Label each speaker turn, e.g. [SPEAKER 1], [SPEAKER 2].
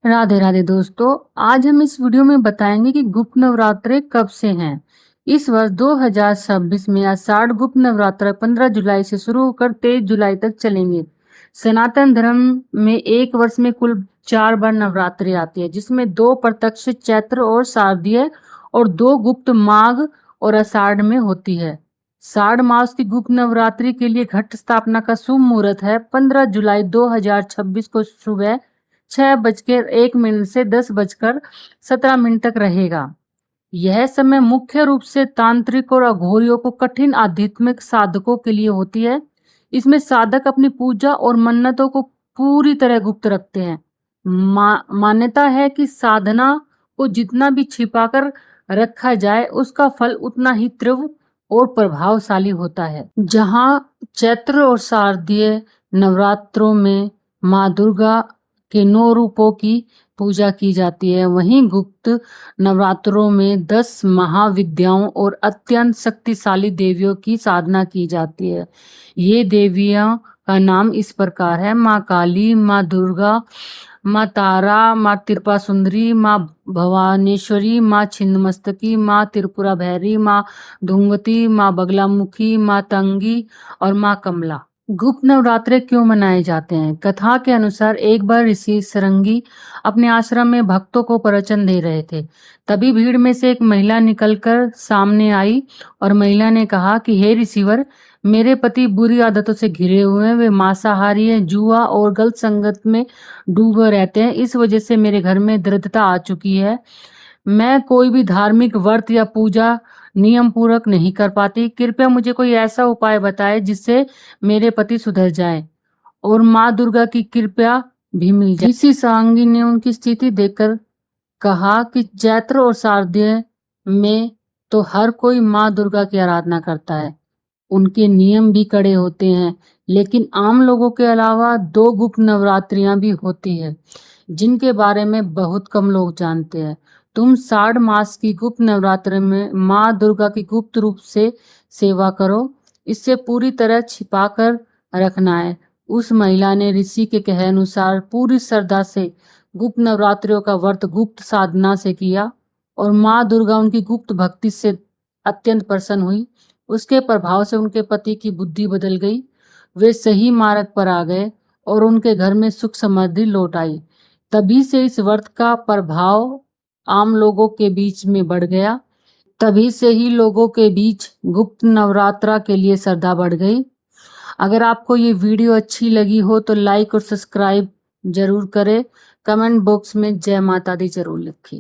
[SPEAKER 1] राधे राधे दोस्तों, आज हम इस वीडियो में बताएंगे कि गुप्त नवरात्रे कब से हैं। इस वर्ष 2026 में आषाढ़ गुप्त नवरात्र 15 जुलाई से शुरू होकर 23 जुलाई तक चलेंगे। सनातन धर्म में एक वर्ष में कुल 4 बार नवरात्रि आती है, जिसमें 2 प्रत्यक्ष चैत्र और शारदीय और 2 गुप्त माघ और आषाढ़ में होती है। साढ़ मास की गुप्त नवरात्रि के लिए घट स्थापना का शुभ मुहूर्त है 15 जुलाई 2026 को सुबह 6:01 से 10:17 तक रहेगा। यह समय मुख्य रूप से तांत्रिक और अघोरियों को कठिन आध्यात्मिक साधकों के लिए होती है। इसमें साधक अपनी पूजा और मन्नतों को पूरी तरह गुप्त रखते हैं। मान्यता है कि साधना को जितना भी छिपाकर रखा जाए, उसका फल उतना ही तीव्र और प्रभावशाली होता है। जहां चैत्र और शारदीय नवरात्रों में माँ दुर्गा के 9 रूपों की पूजा की जाती है, वहीं गुप्त नवरात्रों में 10 महाविद्याओं और अत्यंत शक्तिशाली देवियों की साधना की जाती है। ये देवियां का नाम इस प्रकार है: माँ काली, माँ दुर्गा, माँ तारा, माँ त्रिपुरा सुंदरी, माँ भवानेश्वरी, माँ छिन्नमस्तकी, माँ त्रिपुरा भैरी, माँ धूमवती, माँ बगलामुखी, माँ तंगी और माँ कमला। गुप्त नवरात्रे क्यों मनाए जाते हैं? कथा के अनुसार एक बार ऋषि सरंगी अपने आश्रम में भक्तों को प्रवचन दे रहे थे। तभी भीड़ में से एक महिला निकलकर सामने आई और महिला ने कहा कि हे ऋषिवर, मेरे पति बुरी आदतों से घिरे हुए हैं। वे मांसाहारी हैं, जुआ और गलत संगत में डूबे रहते हैं। इस वजह से मेरे घर में दरिद्रता आ चुकी है। मैं कोई भी धार्मिक व्रत या पूजा नियम पूर्वक नहीं कर पाती। कृपया मुझे कोई ऐसा उपाय बताएं जिससे मेरे पति सुधर जाएं और माँ दुर्गा की कृपा भी मिल जाए। ऋषि सांगी ने उनकी स्थिति देखकर कहा कि चैत्र और शारदीय में तो हर कोई माँ दुर्गा की आराधना करता है, उनके नियम भी कड़े होते हैं, लेकिन आम लोगों के अलावा 2 गुप्त नवरात्रियां भी होती है जिनके बारे में बहुत कम लोग जानते हैं। तुम साढ़ मास की गुप्त नवरात्रि में माँ दुर्गा की गुप्त रूप से सेवा करो, इससे पूरी तरह छिपा कर रखना है। उस महिला ने ऋषि के कहे अनुसार पूरी श्रद्धा से गुप्त नवरात्रियों का व्रत गुप्त साधना से किया और माँ दुर्गा उनकी गुप्त भक्ति से अत्यंत प्रसन्न हुई। उसके प्रभाव से उनके पति की बुद्धि बदल गई, वे सही मार्ग पर आ गए और उनके घर में सुख समृद्धि लौट आई। तभी से इस व्रत का प्रभाव आम लोगों के बीच में बढ़ गया। तभी से ही लोगों के बीच गुप्त नवरात्रा के लिए श्रद्धा बढ़ गई। अगर आपको ये वीडियो अच्छी लगी हो तो लाइक और सब्सक्राइब जरूर करें। कमेंट बॉक्स में जय माता दी जरूर लिखें।